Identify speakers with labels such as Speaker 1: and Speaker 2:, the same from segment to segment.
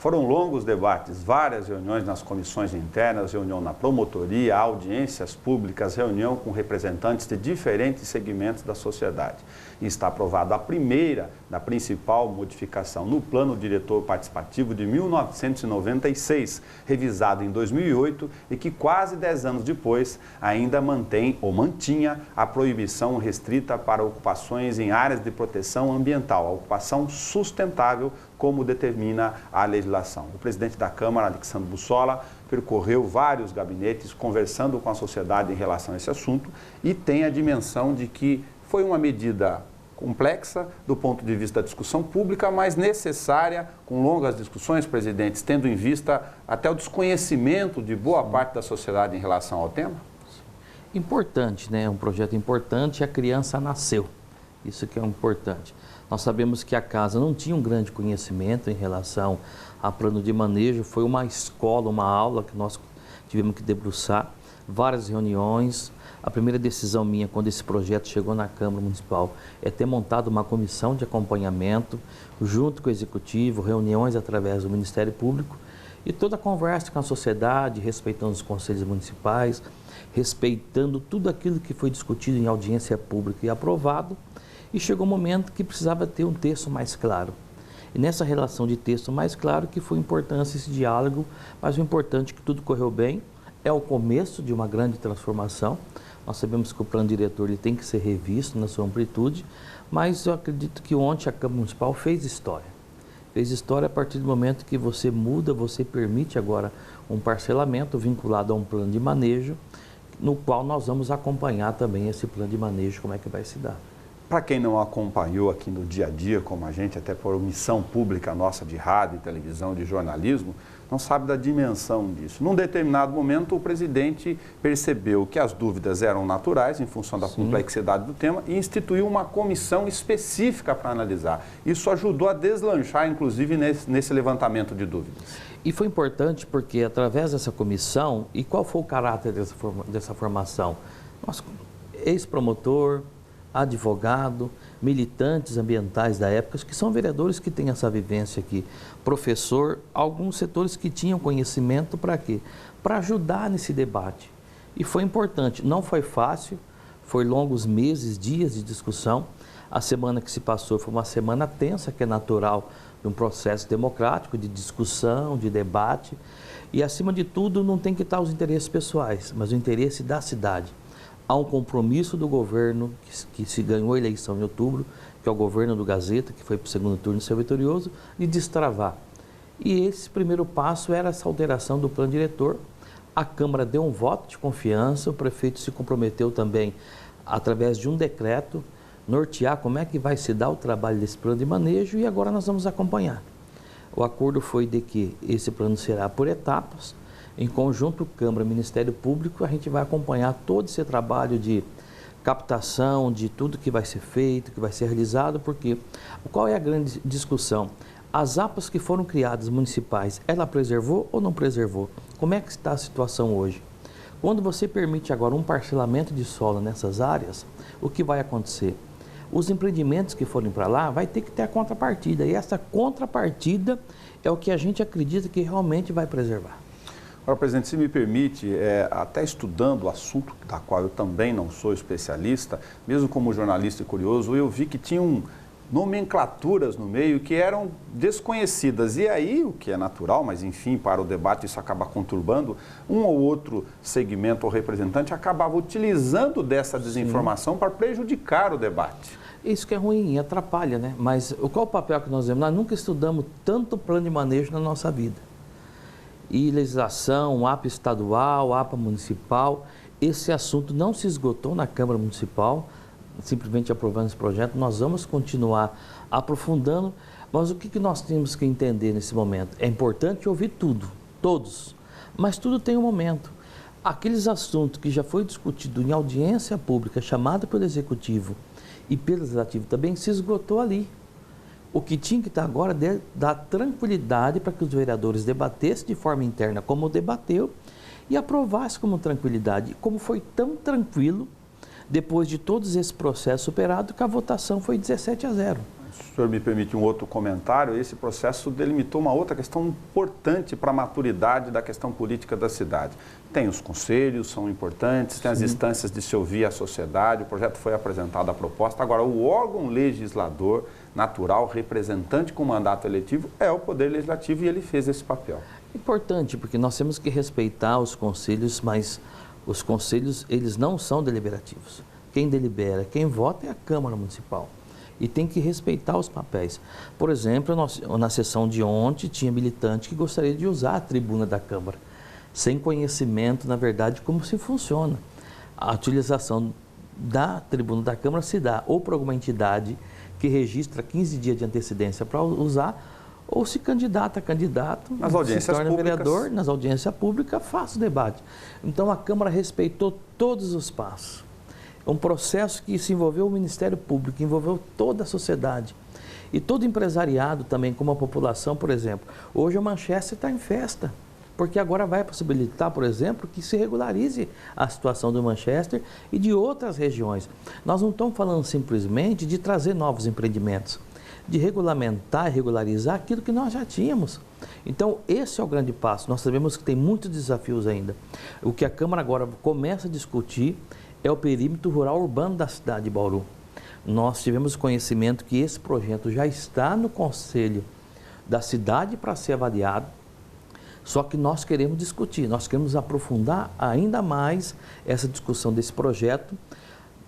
Speaker 1: Foram longos debates, várias reuniões nas comissões internas, reunião na promotoria, audiências públicas, reunião com representantes de diferentes segmentos da sociedade. E está aprovada a primeira da principal modificação no Plano Diretor Participativo de 1996, revisado em 2008 e que quase 10 anos depois ainda mantém ou mantinha a proibição restrita para ocupações em áreas de proteção ambiental, a ocupação sustentável, como determina a legislação. O presidente da Câmara, Alexandre Bussola, percorreu vários gabinetes conversando com a sociedade em relação a esse assunto e tem a dimensão de que foi uma medida complexa do ponto de vista da discussão pública, mas necessária, com longas discussões, presidentes, tendo em vista até o desconhecimento de boa parte da sociedade em relação ao tema?
Speaker 2: Importante, né? Um projeto importante, a criança nasceu. Isso que é importante. Nós sabemos que a casa não tinha um grande conhecimento em relação a plano de manejo, foi uma escola, uma aula que nós tivemos que debruçar, várias reuniões. A primeira decisão minha, quando esse projeto chegou na Câmara Municipal, é ter montado uma comissão de acompanhamento, junto com o Executivo, reuniões através do Ministério Público, e toda a conversa com a sociedade, respeitando os conselhos municipais, respeitando tudo aquilo que foi discutido em audiência pública e aprovado, e chegou um momento que precisava ter um texto mais claro. E nessa relação de texto mais claro que foi importante esse diálogo, mas o importante é que tudo correu bem, é o começo de uma grande transformação. Nós sabemos que o plano diretor ele tem que ser revisto na sua amplitude, mas eu acredito que ontem a Câmara Municipal fez história. Fez história a partir do momento que você muda, você permite agora um parcelamento vinculado a um plano de manejo, no qual nós vamos acompanhar também esse plano de manejo, como é que vai se dar.
Speaker 1: Para quem não acompanhou aqui no dia a dia, como a gente, até por missão pública nossa de rádio, televisão, de jornalismo, não sabe da dimensão disso. Num determinado momento, o presidente percebeu que as dúvidas eram naturais, em função da complexidade do tema, e instituiu uma comissão específica para analisar. Isso ajudou a deslanchar, inclusive, nesse levantamento de dúvidas.
Speaker 2: E foi importante porque, através dessa comissão, e qual foi o caráter dessa formação? Nosso ex-promotor, advogado, militantes ambientais da época, que são vereadores que têm essa vivência aqui, professor, alguns setores que tinham conhecimento para quê? Para ajudar nesse debate. E foi importante, não foi fácil, foi longos meses, dias de discussão. A semana que se passou foi uma semana tensa, que é natural de um processo democrático, de discussão, de debate. E, acima de tudo, não tem que estar os interesses pessoais, mas o interesse da cidade. Há um compromisso do governo, que se ganhou a eleição em outubro, que é o governo do Gazeta, que foi para o segundo turno e saiu vitorioso, de destravar. E esse primeiro passo era essa alteração do plano diretor. A Câmara deu um voto de confiança, o prefeito se comprometeu também, através de um decreto, nortear como é que vai se dar o trabalho desse plano de manejo, e agora nós vamos acompanhar. O acordo foi de que esse plano será por etapas. Em conjunto, Câmara e Ministério Público, a gente vai acompanhar todo esse trabalho de captação, de tudo que vai ser feito, que vai ser realizado, porque qual é a grande discussão? As APAs que foram criadas municipais, ela preservou ou não preservou? Como é que está a situação hoje? Quando você permite agora um parcelamento de solo nessas áreas, o que vai acontecer? Os empreendimentos que forem para lá vai ter que ter a contrapartida, e essa contrapartida é o que a gente acredita que realmente vai preservar.
Speaker 1: Agora, presidente, se me permite, até estudando o assunto, da qual eu também não sou especialista, mesmo como jornalista e curioso, eu vi que tinham nomenclaturas no meio que eram desconhecidas. E aí, o que é natural, mas enfim, para o debate isso acaba conturbando, um ou outro segmento ou representante acabava utilizando dessa desinformação para prejudicar o debate.
Speaker 2: Isso que é ruim, atrapalha, né? Mas qual o papel que nós temos? Nós nunca estudamos tanto plano de manejo na nossa vida. E legislação, APA estadual, APA municipal, esse assunto não se esgotou na Câmara Municipal, simplesmente aprovando esse projeto. Nós vamos continuar aprofundando, mas o que nós temos que entender nesse momento? É importante ouvir tudo, todos, mas tudo tem um momento. Aqueles assuntos que já foi discutido em audiência pública, chamada pelo Executivo e pelo Legislativo também, se esgotou ali. O que tinha que estar agora é dar tranquilidade para que os vereadores debatessem de forma interna como debateu e aprovassem com tranquilidade. Como foi tão tranquilo, depois de todos esse processo superado, que a votação foi 17-0.
Speaker 1: o senhor me permite um outro comentário, esse processo delimitou uma outra questão importante para a maturidade da questão política da cidade. Tem os conselhos, são importantes, tem as instâncias de se ouvir a sociedade, o projeto foi apresentado, a proposta. Agora, o órgão legislador natural, representante com mandato eletivo, é o Poder Legislativo e ele fez esse papel.
Speaker 2: Importante, porque nós temos que respeitar os conselhos, mas os conselhos, eles não são deliberativos. Quem delibera, quem vota é a Câmara Municipal. E tem que respeitar os papéis. Por exemplo, na sessão de ontem, tinha militante que gostaria de usar a tribuna da Câmara, sem conhecimento, na verdade, como se funciona. A utilização da tribuna da Câmara se dá ou por alguma entidade que registra 15 dias de antecedência para usar, ou se candidata a candidato,
Speaker 1: nas audiências
Speaker 2: se torna
Speaker 1: públicas.
Speaker 2: vereador, nas audiências públicas, faz o debate. Então, a Câmara respeitou todos os passos. É um processo que se envolveu o Ministério Público, envolveu toda a sociedade. E todo empresariado também, como a população, por exemplo. Hoje o Manchester está em festa, porque agora vai possibilitar, por exemplo, que se regularize a situação do Manchester e de outras regiões. Nós não estamos falando simplesmente de trazer novos empreendimentos, de regulamentar e regularizar aquilo que nós já tínhamos. Então, esse é o grande passo. Nós sabemos que tem muitos desafios ainda. O que a Câmara agora começa a discutir é o perímetro rural urbano da cidade de Bauru. Nós tivemos conhecimento que esse projeto já está no Conselho da cidade para ser avaliado, só que nós queremos discutir, nós queremos aprofundar ainda mais essa discussão desse projeto.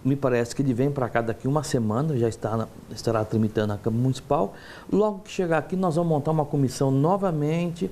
Speaker 2: Me parece que ele vem para cá daqui uma semana, já estará tramitando na Câmara Municipal. Logo que chegar aqui, nós vamos montar uma comissão novamente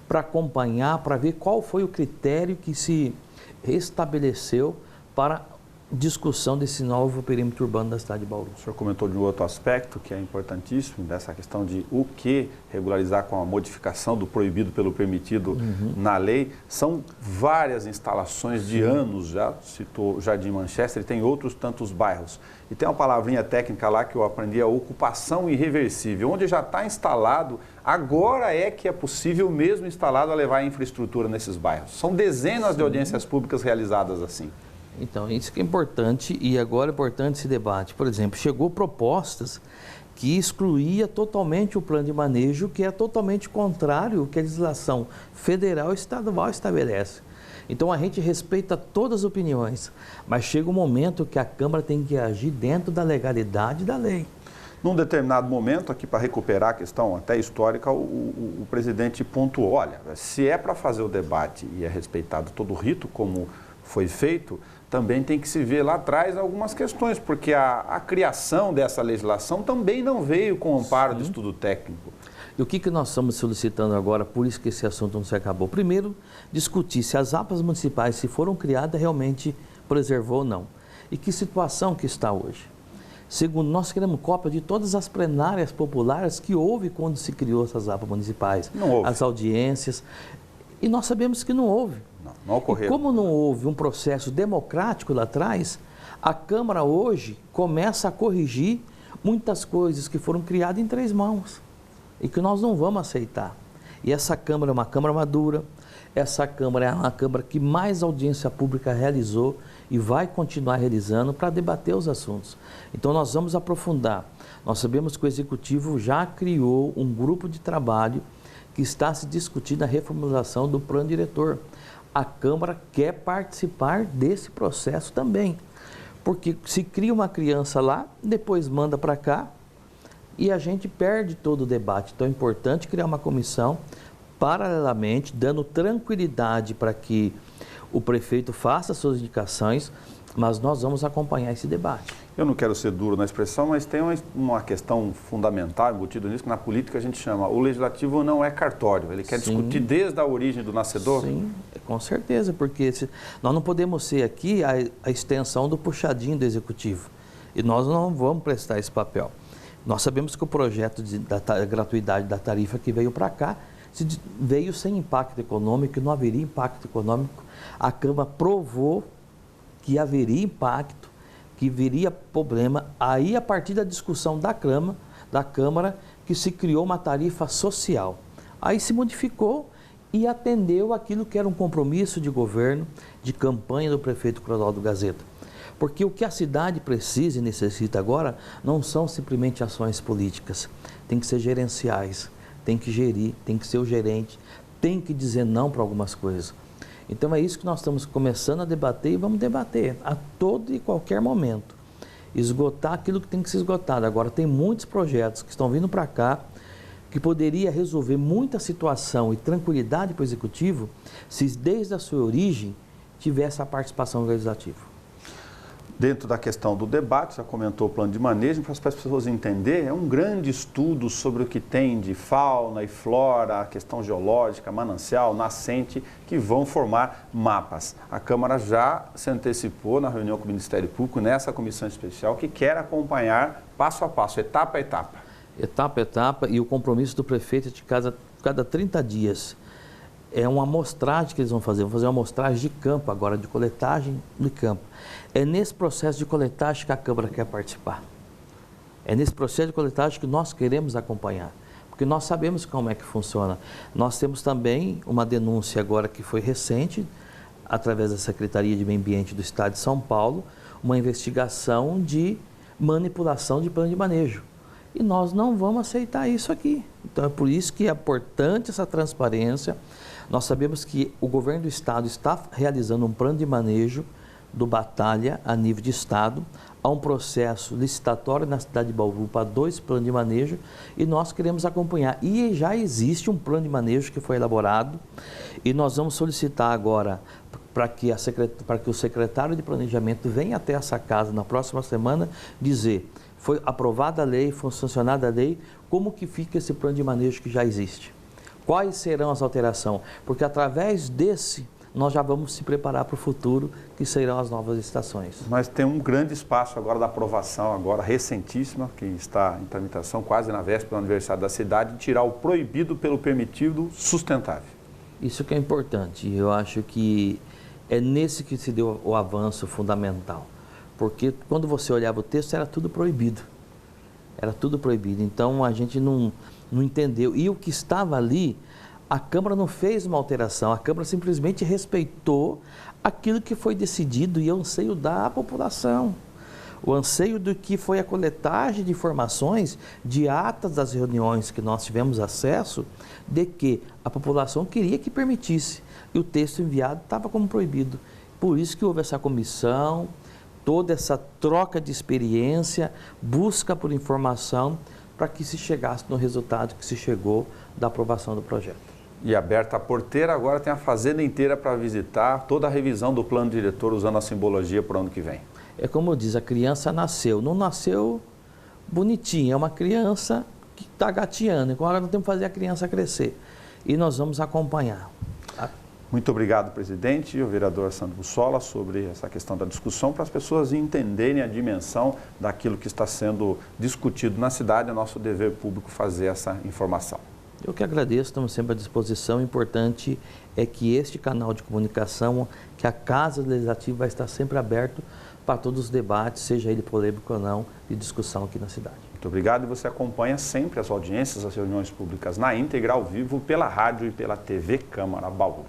Speaker 2: para acompanhar, para ver qual foi o critério que se estabeleceu para discussão desse novo perímetro urbano da cidade de Bauru.
Speaker 1: O senhor comentou de um outro aspecto que é importantíssimo, dessa questão de o que regularizar com a modificação do proibido pelo permitido na lei. São várias instalações de anos, já citou Jardim Manchester, e tem outros tantos bairros. E tem uma palavrinha técnica lá que eu aprendi, a ocupação irreversível, onde já está instalado, agora é que é possível mesmo instalado a levar a infraestrutura nesses bairros. São dezenas de audiências públicas realizadas assim.
Speaker 2: Então, isso que é importante, e agora é importante esse debate. Por exemplo, chegou propostas que excluía totalmente o plano de manejo, que é totalmente contrário ao que a legislação federal e estadual estabelece. Então, a gente respeita todas as opiniões, mas chega um momento que a Câmara tem que agir dentro da legalidade da lei.
Speaker 1: Num determinado momento, aqui para recuperar a questão até histórica, o presidente pontuou, olha, se é para fazer o debate e é respeitado todo o rito como foi feito, também tem que se ver lá atrás algumas questões, porque a criação dessa legislação também não veio com o amparo de estudo técnico.
Speaker 2: E o que nós estamos solicitando agora, por isso que esse assunto não se acabou? Primeiro, discutir se as APAs municipais, se foram criadas, realmente preservou ou não. E que situação que está hoje. Segundo, nós queremos cópia de todas as plenárias populares que houve quando se criou essas APAs municipais.
Speaker 1: Não houve.
Speaker 2: As audiências. E nós sabemos que não houve.
Speaker 1: Não ocorreu.
Speaker 2: E como não houve um processo democrático lá atrás, a Câmara hoje começa a corrigir muitas coisas que foram criadas em 3 mãos e que nós não vamos aceitar. E essa Câmara é uma Câmara madura, essa Câmara é uma Câmara que mais audiência pública realizou e vai continuar realizando para debater os assuntos. Então nós vamos aprofundar. Nós sabemos que o Executivo já criou um grupo de trabalho que está se discutindo a reformulação do plano diretor. A Câmara quer participar desse processo também, porque se cria uma criança lá, depois manda para cá e a gente perde todo o debate. Então é importante criar uma comissão paralelamente, dando tranquilidade para que o prefeito faça suas indicações, mas nós vamos acompanhar esse debate.
Speaker 1: Eu não quero ser duro na expressão, mas tem uma questão fundamental embutida nisso, que na política a gente chama, o legislativo não é cartório, ele quer discutir desde a origem do nascedor?
Speaker 2: Sim, com certeza, porque nós não podemos ser aqui a extensão do puxadinho do executivo, e nós não vamos prestar esse papel. Nós sabemos que o projeto da gratuidade da tarifa que veio para cá, veio sem impacto econômico, não haveria impacto econômico. A Câmara provou que haveria impacto, que viria problema. Aí, a partir da discussão da Câmara, que se criou uma tarifa social. Aí se modificou e atendeu aquilo que era um compromisso de governo, de campanha do prefeito Clodoaldo Gazeta. Porque o que a cidade precisa e necessita agora não são simplesmente ações políticas, tem que ser gerenciais, tem que gerir, tem que ser o gerente, tem que dizer não para algumas coisas. Então é isso que nós estamos começando a debater e vamos debater a todo e qualquer momento. Esgotar aquilo que tem que ser esgotado. Agora tem muitos projetos que estão vindo para cá que poderia resolver muita situação e tranquilidade para o Executivo se desde a sua origem tivesse a participação legislativa.
Speaker 1: Dentro da questão do debate, já comentou o plano de manejo, para as pessoas entenderem, é um grande estudo sobre o que tem de fauna e flora, a questão geológica, manancial, nascente, que vão formar mapas. A Câmara já se antecipou na reunião com o Ministério Público, nessa comissão especial, que quer acompanhar passo a passo, etapa a etapa.
Speaker 2: Etapa a etapa, e o compromisso do prefeito é de cada 30 dias. É uma amostragem que eles vão fazer uma amostragem de campo agora, de coletagem de campo. É nesse processo de coletagem que a Câmara quer participar. É nesse processo de coletagem que nós queremos acompanhar, porque nós sabemos como é que funciona. Nós temos também uma denúncia agora que foi recente, através da Secretaria de Meio Ambiente do Estado de São Paulo, uma investigação de manipulação de plano de manejo. E nós não vamos aceitar isso aqui. Então é por isso que é importante essa transparência. Nós sabemos que o governo do Estado está realizando um plano de manejo do Batalha a nível de Estado. Há um processo licitatório na cidade de Bauru para 2 planos de manejo e nós queremos acompanhar. E já existe um plano de manejo que foi elaborado e nós vamos solicitar agora para que o secretário de Planejamento venha até essa casa na próxima semana dizer: foi aprovada a lei, foi sancionada a lei, como que fica esse plano de manejo que já existe? Quais serão as alterações? Porque através desse, nós já vamos se preparar para o futuro, que serão as novas estações.
Speaker 1: Mas tem um grande espaço agora da aprovação, agora recentíssima, que está em tramitação, quase na véspera do aniversário da cidade, de tirar o proibido pelo permitido sustentável.
Speaker 2: Isso que é importante. Eu acho que é nesse que se deu o avanço fundamental. Porque quando você olhava o texto, era tudo proibido. Era tudo proibido. Então, a gente não entendeu. E o que estava ali, a Câmara não fez uma alteração. A Câmara simplesmente respeitou aquilo que foi decidido e o anseio da população. O anseio do que foi a coletagem de informações, de atas das reuniões que nós tivemos acesso, de que a população queria que permitisse. E o texto enviado estava como proibido. Por isso que houve essa comissão, toda essa troca de experiência, busca por informação, para que se chegasse no resultado que se chegou da aprovação do projeto.
Speaker 1: E aberta a porteira, agora tem a fazenda inteira para visitar, toda a revisão do plano diretor usando a simbologia para o ano que vem.
Speaker 2: É como diz, a criança nasceu, não nasceu bonitinha, é uma criança que está gateando, agora nós temos que fazer a criança crescer. E nós vamos acompanhar.
Speaker 1: Muito obrigado, presidente e o vereador Sandro Bussola, sobre essa questão da discussão, para as pessoas entenderem a dimensão daquilo que está sendo discutido na cidade. É nosso dever público fazer essa informação.
Speaker 2: Eu que agradeço, estamos sempre à disposição. O importante é que este canal de comunicação, que a Casa Legislativa vai estar sempre aberto para todos os debates, seja ele polêmico ou não, de discussão aqui na cidade.
Speaker 1: Muito obrigado, e você acompanha sempre as audiências, as reuniões públicas na íntegra, ao vivo, pela rádio e pela TV Câmara Bauru.